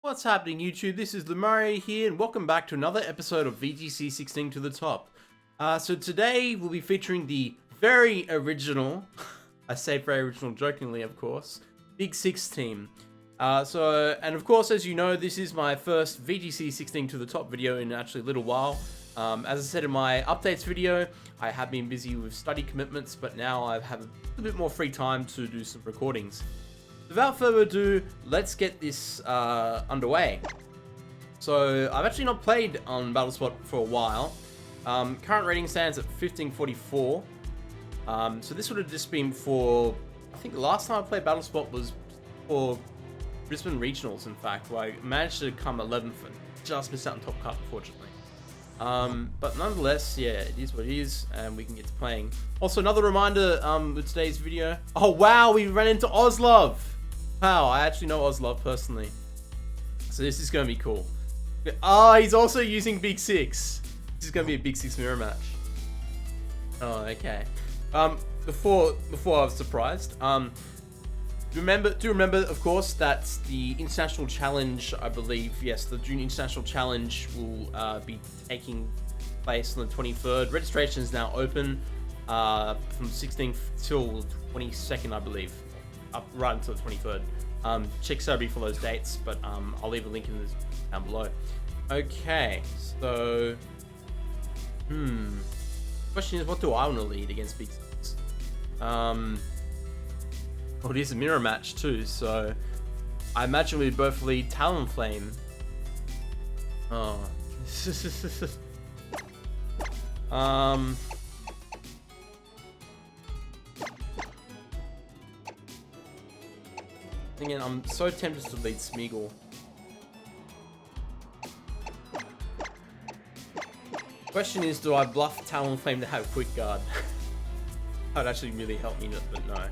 What's happening, YouTube? This is Murray here, and welcome back to another episode of VGC16 to the top. So today we'll be featuring the very original, I say very original jokingly, of course, Big Six team. And of course, as you know, this is my first VGC16 to the top video in actually a little while. As I said in my updates video, I have been busy with study commitments, but now I have a little bit more free time to do some recordings. Without further ado, let's get this underway. So I've actually not played on BattleSpot for a while. Current rating stands at 1544. So this would have just been for, I think the last time I played BattleSpot was for Brisbane Regionals, in fact, where I managed to come 11th and just missed out on top cut, unfortunately. But nonetheless, yeah, it is what it is, and we can get to playing. Also, another reminder with today's video. Oh wow, we ran into Ozlov! Wow, I actually know Ozlov personally. So this is going to be cool. Oh, he's also using Big Six. This is going to be a Big Six mirror match. Oh, okay. Before I was surprised, do remember, of course, that the International Challenge, I believe, yes, the June International Challenge will be taking place on the 23rd. Registration is now open from 16th till 22nd, I believe, up right until the 23rd. Check Sobe for those dates, but I'll leave a link in this down below. Okay, so question is, what do I want to lead against Big Six? Well, it is a mirror match too, so I imagine we both lead Talonflame. Oh. Again, I'm so tempted to lead Smeagol. Question is, do I bluff Talonflame to have Quick Guard? That would actually really help me, but no.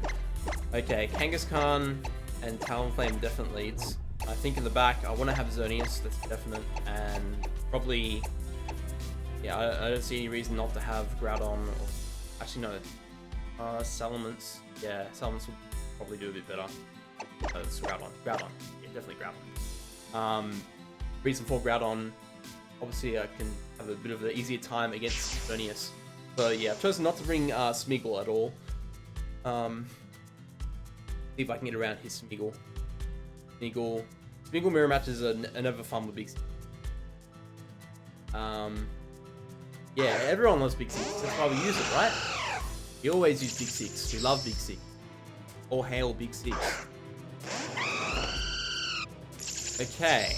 Okay, Kangaskhan and Talonflame definitely leads. I think in the back, I want to have Xerneas, that's definite, and probably, yeah, I don't see any reason not to have Groudon, or, actually no, Salamence, yeah, Salamence would probably do a bit better. It's Groudon, yeah, definitely Groudon. Reason for Groudon, obviously I can have a bit of an easier time against Xerneas. So yeah, I've chosen not to bring Smeagol at all. See if I can get around his Smeagol. Smeagol mirror matches are never fun with Big Six. Yeah, everyone loves Big Six. That's why we use it, right? We always use Big Six. We love Big Six. All hail Big Six. Okay.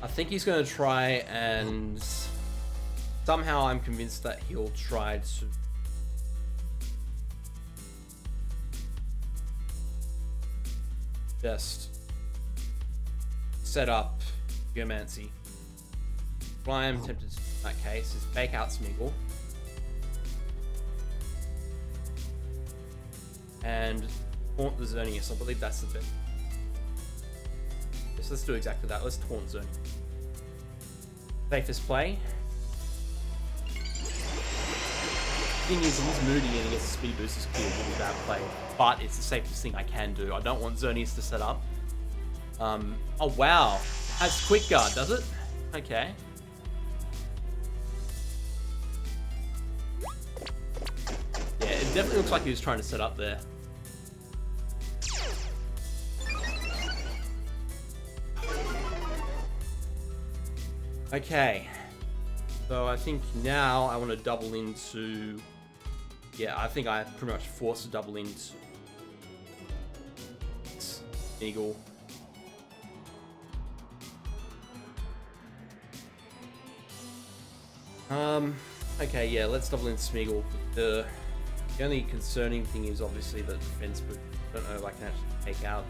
I think he's going to try and... Somehow I'm convinced that he'll try to... just set up Geomancy. What I am tempted to do in that case is fake out Smeagol. And taunt the Xerneas. I believe that's the bit. Yes, let's do exactly that. Let's taunt Xerneas. Safest play. Thing is, he's moody and he gets a speed boost, is clear, really bad play. But it's the safest thing I can do. I don't want Xerneas to set up. Oh wow, has Quick Guard, does it? Okay. Yeah, it definitely looks like he was trying to set up there. Okay. So I think now I want to double into... Yeah, I think I pretty much forced to double into Eagle. Okay, yeah, let's double into Smeagol. The only concerning thing is obviously the defense, but I don't know if I can actually take out.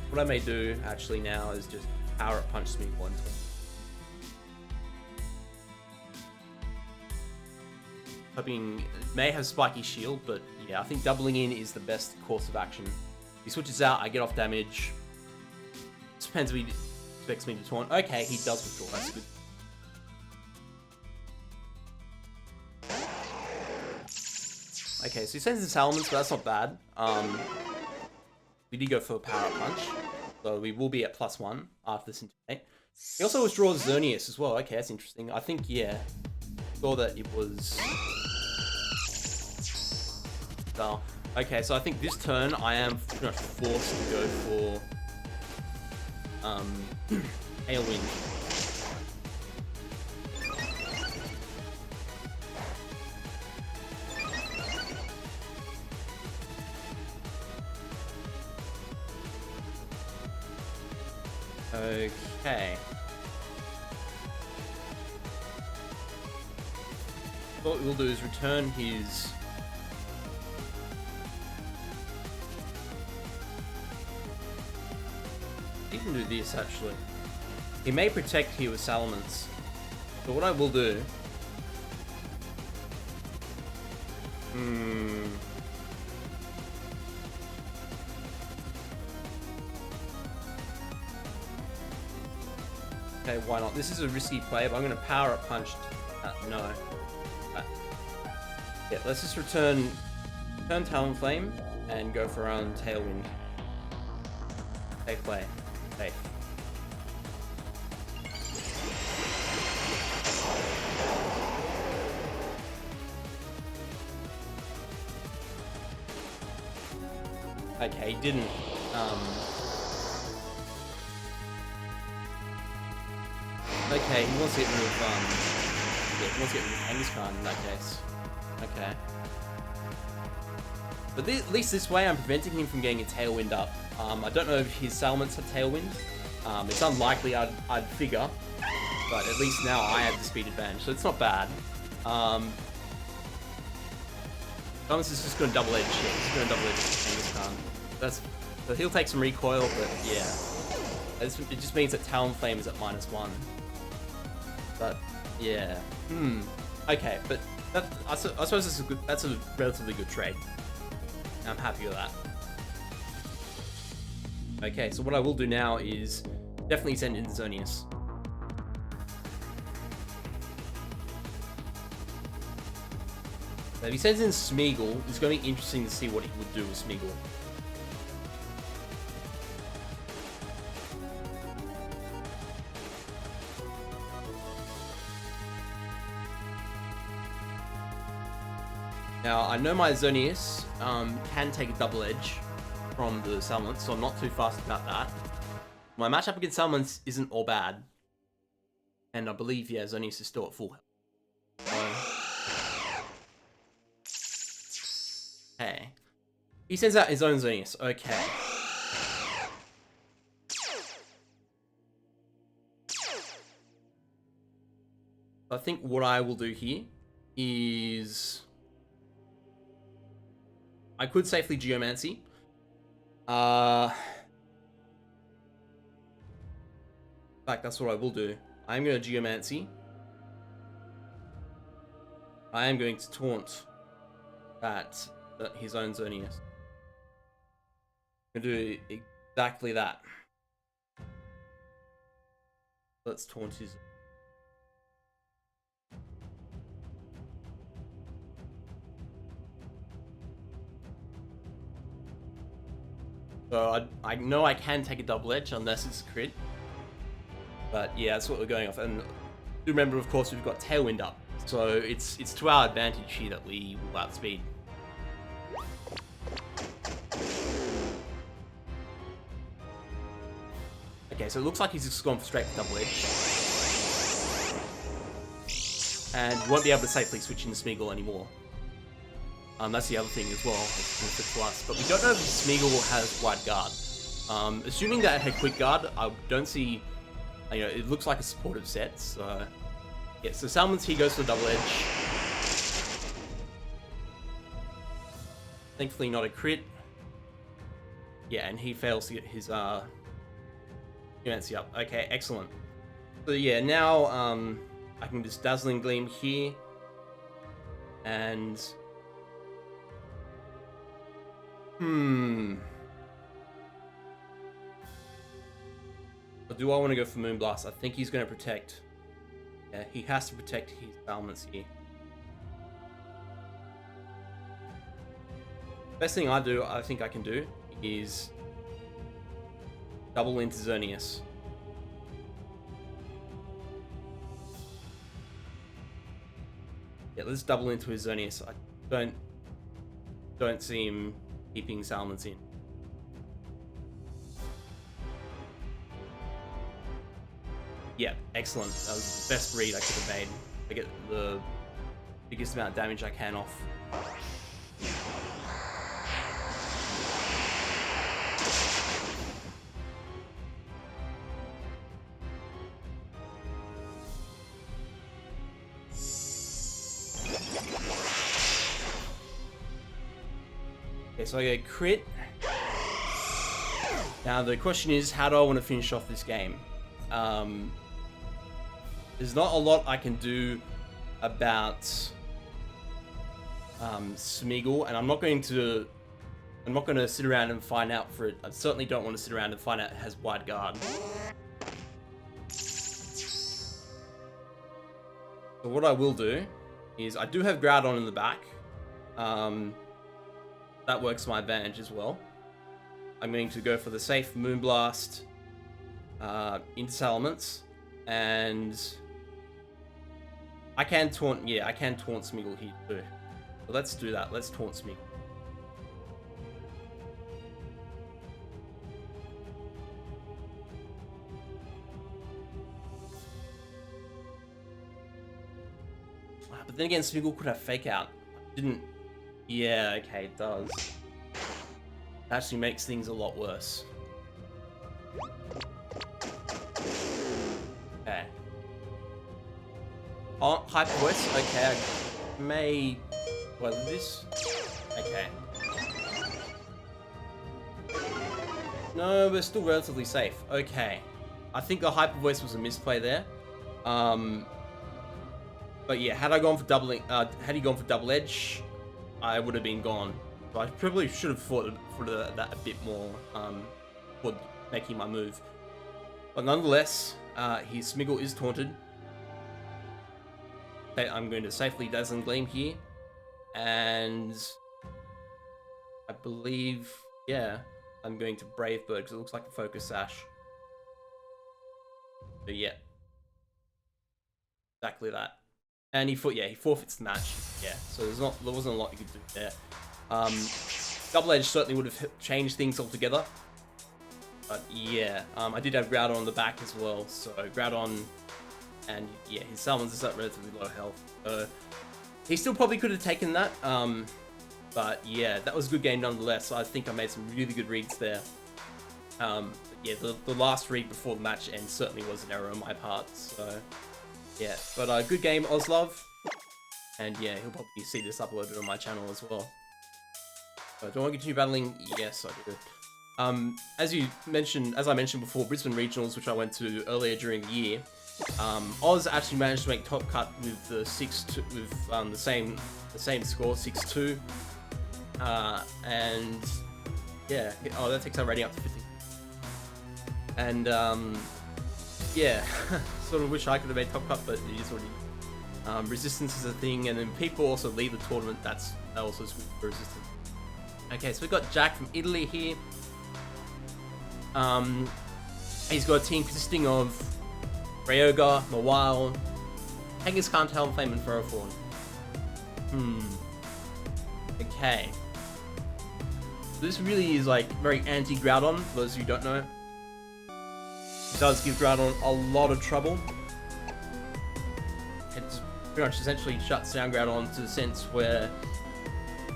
What I may do actually now is just power up punch Smeagol into it. Hoping it may have spiky shield, but yeah, I think doubling in is the best course of action. He switches out, I get off damage. Depends if he expects me to taunt. Okay, he does withdraw, that's good. Okay, so he sends his Salamence, but that's not bad. We did go for a power-up punch, so we will be at +1 after this Intimidate. He also withdraws Xerneas as well. Okay, that's interesting. I think, yeah, saw that it was... So, okay, so I think this turn I am pretty much forced to go for Tailwind. Okay. What we'll do is return his... He can do this, actually. He may protect here with Salamence. So what I will do... Okay, why not? This is a risky play, but I'm going to power up punch. No. Yeah, let's just return Talonflame and go for our own Tailwind. Safe play. Safe. Okay, he didn't. Okay, he wants to get rid of, yeah, he wants to get rid of Kangaskhan in that case. Okay. But at least this way I'm preventing him from getting a Tailwind up. I don't know if his Salamence have Tailwind. It's unlikely I'd figure. But at least now I have the speed advantage, so it's not bad. Salamence is just going to double edge. Yeah, he's going to double edge Kangaskhan. So he'll take some recoil, but yeah. It just means that Talonflame is at -1. But yeah, okay, but I suppose that's a relatively good trade. I'm happy with that. Okay, so what I will do now is definitely send in Xerneas. So if he sends in Smeagol, it's going to be interesting to see what he would do with Smeagol. Now, I know my Xerneas can take a double edge from the Salamence, so I'm not too fast about that. My matchup against Salamence isn't all bad. And I believe, yeah, Xerneas is still at full health. So... Okay. He sends out his own Xerneas. Okay. I think what I will do here is... I could safely Geomancy. In fact, that's what I will do. I'm going to Geomancy. I am going to taunt his own Xerneas. I'm going to do exactly that. Let's taunt his... So I know I can take a double edge unless it's a crit. But yeah, that's what we're going off. And do remember, of course, we've got Tailwind up. So it's to our advantage here that we will outspeed. Okay, so it looks like he's just gone straight for double edge. And we won't be able to safely switch into Smeagol anymore. That's the other thing as well, it's to us. But we don't know if Smeagol has Wide Guard. Assuming that it had Quick Guard, I don't see... it looks like a supportive set, so... Yeah, so Salamence, he goes for the double edge. Thankfully not a crit. Yeah, and he fails to get his, Geomancy up. Okay, excellent. So yeah, now, I can just Dazzling Gleam here. And... Or do I want to go for Moonblast? I think he's going to protect. Yeah, he has to protect his Salamence here. Best thing I think I can do is double into Xerneas. Yeah, let's double into his Xerneas. I don't see him keeping Salamence in. Yeah, excellent. That was the best read I could have made. I get the biggest amount of damage I can off. Okay, so I get crit. Now the question is, how do I want to finish off this game? There's not a lot I can do about Smeagol, and I'm not going to sit around and find out for it. I certainly don't want to sit around and find out it has wide guard. So what I will do is, I do have Groudon in the back. That works to my advantage as well. I'm going to go for the safe Moonblast into Salamence, and I can taunt. Yeah, I can taunt Smeagol here too. So let's do that. Let's taunt Smeagol. But then again, Smeagol could have Fake Out. Didn't. Yeah, okay, it does. Actually makes things a lot worse. Okay. Oh, Hyper Voice. Okay, I may. What is this? Okay. No, we're still relatively safe. Okay. I think the Hyper Voice was a misplay there. But yeah, had he gone for double edge, I would have been gone. So I probably should have thought for that a bit more for making my move. But nonetheless, his Smeagol is taunted. Okay, I'm going to safely Dazzling Gleam here. And I believe, yeah, I'm going to Brave Bird because it looks like a Focus Sash. So yeah. Exactly that. And he forfeits the match. Yeah, so there wasn't a lot you could do there. Double Edge certainly would have changed things altogether. But yeah, I did have Groudon on the back as well. So Groudon, and yeah, his Salamence is at relatively low health. So he still probably could have taken that. But yeah, that was a good game nonetheless. I think I made some really good reads there. Yeah, the last read before the match end certainly was an error on my part. So yeah, but good game, Oslov. And yeah, he'll probably see this uploaded on my channel as well. Do I want to continue battling? Yes, I do. As I mentioned before, Brisbane Regionals, which I went to earlier during the year, Oz actually managed to make top cut with the 6-2, with the same score, 6-2. And yeah, oh, that takes our rating up to 50. And yeah, sort of wish I could have made top cut, but it is already. Resistance is a thing, and then people also leave the tournament. That also is good for resistance. Okay, so we've got Jack from Italy here. He's got a team consisting of Ryoga, Mawile, Kangaskhan, Talonflame, and Ferrothorn. Okay. So this really is like very anti-Groudon, for those who don't know. It does give Groudon a lot of trouble. It's pretty much essentially shuts down Groudon to the sense where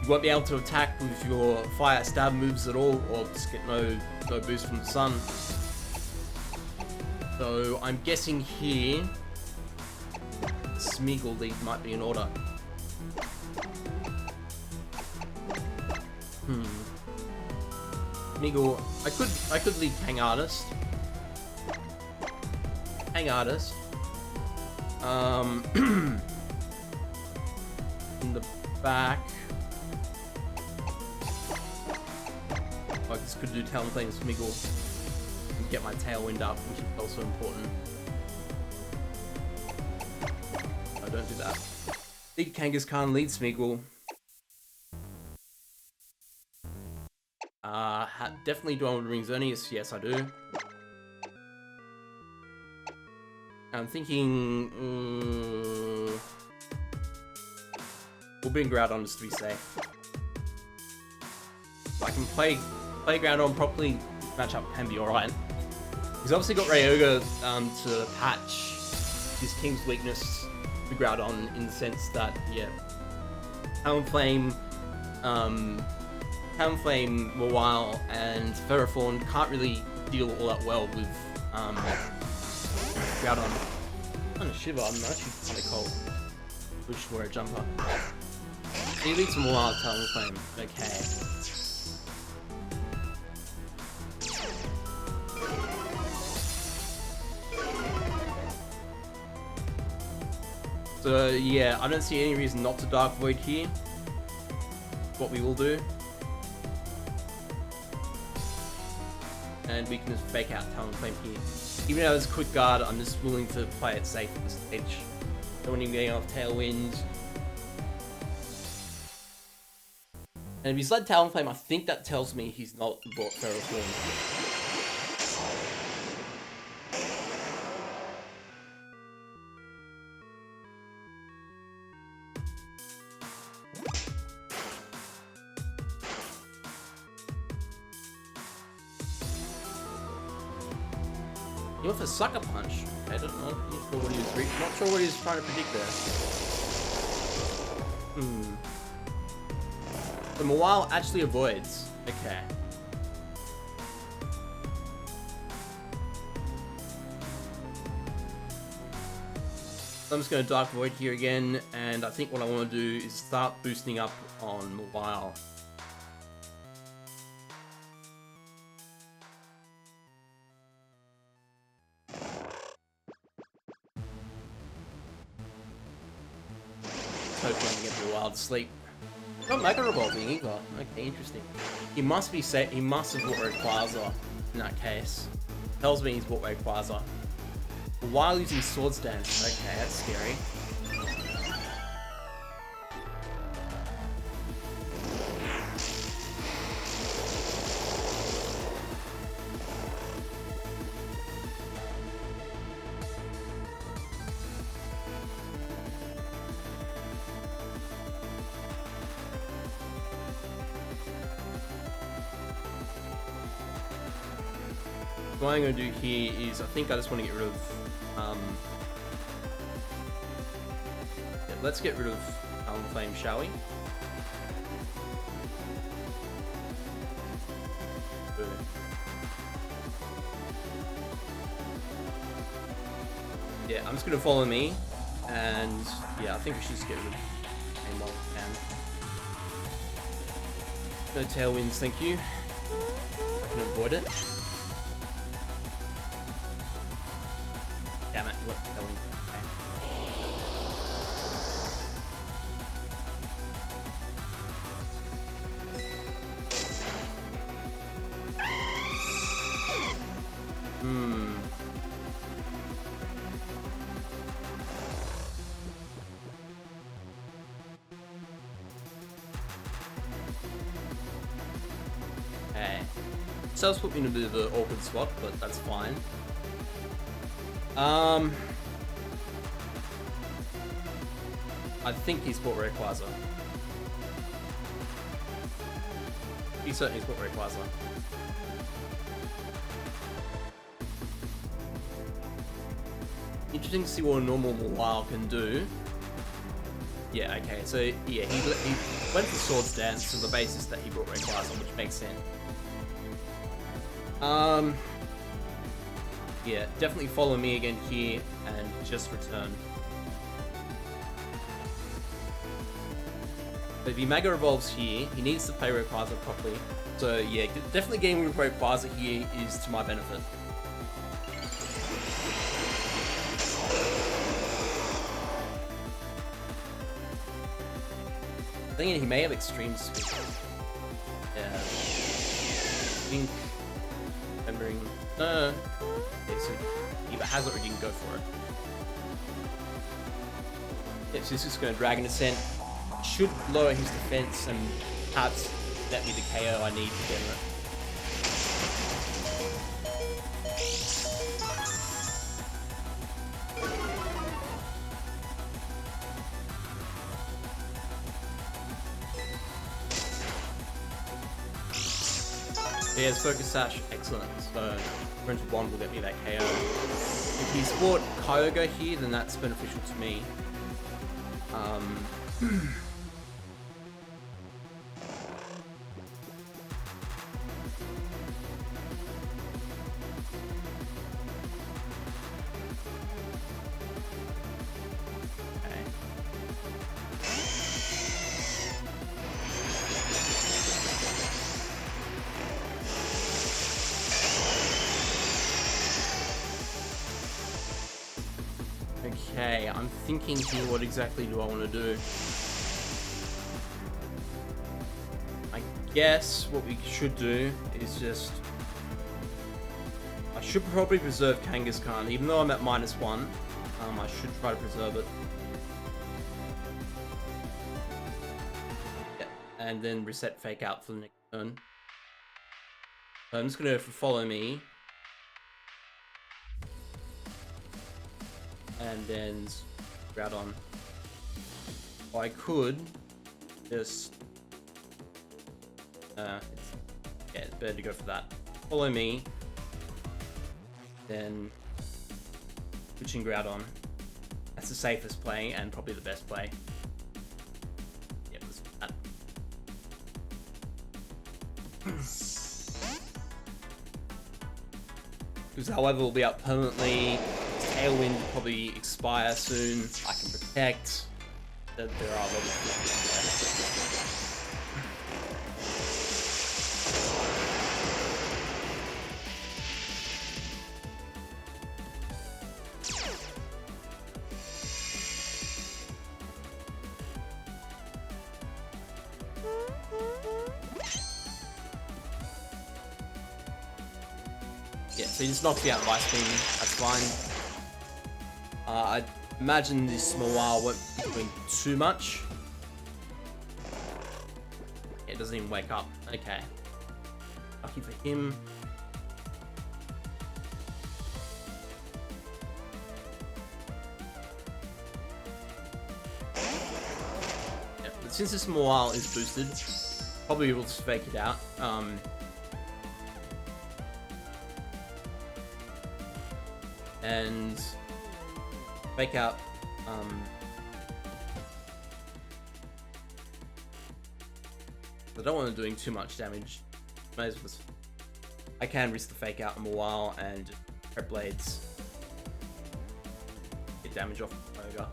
you won't be able to attack with your fire stab moves at all, or just get no boost from the sun. So I'm guessing here Smeagol lead might be in order. Smeagol, I could lead Hang Artist. Hang Artist. In the back. I just could do Talonflame Smeagol and get my Tailwind up, which is also important. No, don't do that. Big Kangaskhan lead Smeagol. Definitely do I want to bring Xerneas? Yes, I do. I'm thinking... we'll bring Groudon just to be safe. So I can play Groudon properly, matchup can be alright. He's obviously got Ryoga to patch his team's weakness to Groudon in the sense that, yeah, Talonflame, Mawile, and Ferrothorn can't really deal all that well with Groudon. I'm kind of shiver, I'm actually kind of cold. Wish for a jumper. He leads to Mawile, Talonflame, okay. So yeah, I don't see any reason not to Dark Void here. What we will do. And we can just fake out Talonflame here. Even though it's a quick guard, I'm just willing to play it safe at this stage. Don't want him getting off Tailwind. And if he's led Talonflame, I think that tells me he's not brought Ferrothorn. He went for Sucker Punch. I don't know. Not sure what he was trying to predict there. The Mawile actually avoids. Okay. So I'm just going to Dark Void here again, and I think what I want to do is start boosting up on Mawile. Hoping to get the wild sleep. Not Mega Revolving either. Okay, interesting. He must be set. He must have bought Rayquaza in that case. Tells me he's bought Rayquaza. While using Swords Dance. Okay, that's scary. What I'm going to do here is, I think I just want to get rid of, yeah, let's get rid of Talonflame, shall we? Yeah, I'm just going to follow me, and yeah, I think we should just get rid of him while we can. No Tailwinds, thank you. I can avoid it. Damn it, what Tailwind? Okay. So that's put me in a bit of an awkward spot, but that's fine. I think he's bought Rayquaza. He certainly's bought Rayquaza. Interesting to see what a normal Mawile can do. Yeah, okay, so yeah, he went for Swords Dance on the basis that he brought Rayquaza, which makes sense. Yeah, definitely follow me again here and just return. But if he Mega Evolves here, he needs to play Rayquaza properly. So yeah, definitely getting rid of Rayquaza here is to my benefit. I think he may have Extreme Speed. Yeah. I think... Remembering... Okay, so he either has it or he didn't go for it. Yeah, so this is going to Dragon Ascent. Should lower his defense and perhaps get me the KO I need to get Yeah, his focus sash, excellent. So Parental Bond will get me that KO. If he's bought Kyogre here, then that's beneficial to me. Okay, I'm thinking here, what exactly do I want to do? I guess what we should do is just... I should probably preserve Kangaskhan, even though I'm at -1. I should try to preserve it. Yeah, and then reset Fake Out for the next turn. So I'm just going to follow me. And then Groudon. Or I could just... it's better to go for that. Follow me. Then switching Groudon. That's the safest play and probably the best play. Yep, let's do that. Because however will be out permanently. Tailwind will probably expire soon. I can protect. There are a lot of yeah, so you just knocked me out Vice Beam. That's fine. I imagine this Mawile won't be doing too much. Yeah, it doesn't even wake up. Okay. Lucky for him. Yeah, but since this Mawile is boosted, probably will just fake it out. And Fake Out. I don't want to doing too much damage. May as well just... I can risk the Fake Out in a while and just prep blades. Get damage off the Ogre.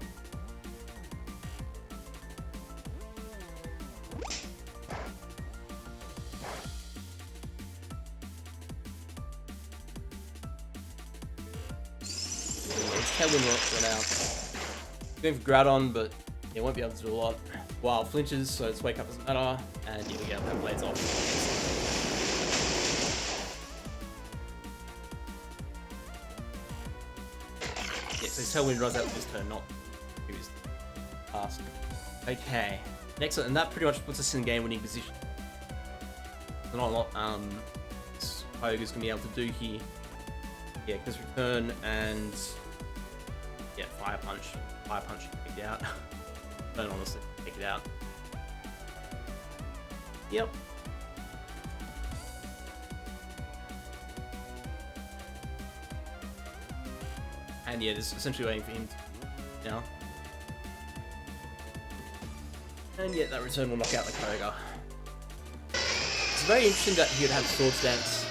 Tailwind went out. Going for Groudon, but it won't be able to do a lot. Wow, flinches, so its Wake Up doesn't matter. And here we go, that blades off. Yeah, so Tailwind runs out this turn, not previous past. Okay, next one, and that pretty much puts us in game winning position. So not a lot Kyogre's gonna be able to do here. Yeah, because return and yeah, Fire Punch. Fire Punch take it out. Don't honestly take it out. Yep. And yeah, this is essentially waiting for him to now. And yeah, that return will knock out the Kyogre. It's very interesting that he would have Swords Dance.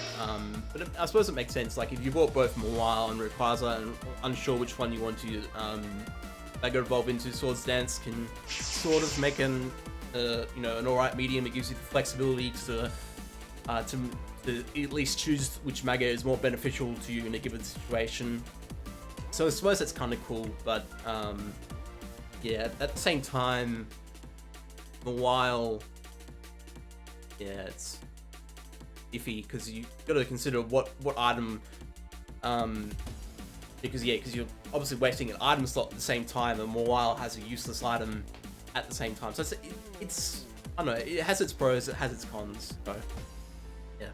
But I suppose it makes sense. Like if you bought both Mawile and Rayquaza and unsure which one you want to Mega Evolve into, Swords Dance can sort of make an an alright medium. It gives you the flexibility to at least choose which Mega is more beneficial to you in a given situation. So I suppose that's kind of cool. But yeah, at the same time, Mawile, yeah, it's iffy because you got to consider what item, because you're obviously wasting an item slot at the same time, and Mawile has a useless item at the same time. So it's I don't know, it has its pros, it has its cons. So yeah.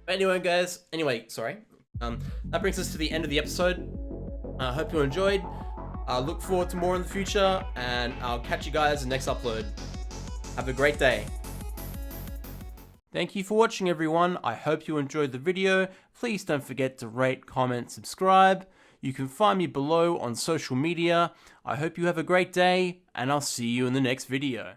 But anyway, guys. Sorry. That brings us to the end of the episode. I hope you enjoyed. Look forward to more in the future, and I'll catch you guys in the next upload. Have a great day. Thank you for watching, everyone. I hope you enjoyed the video. Please don't forget to rate, comment, subscribe. You can find me below on social media. I hope you have a great day, and I'll see you in the next video.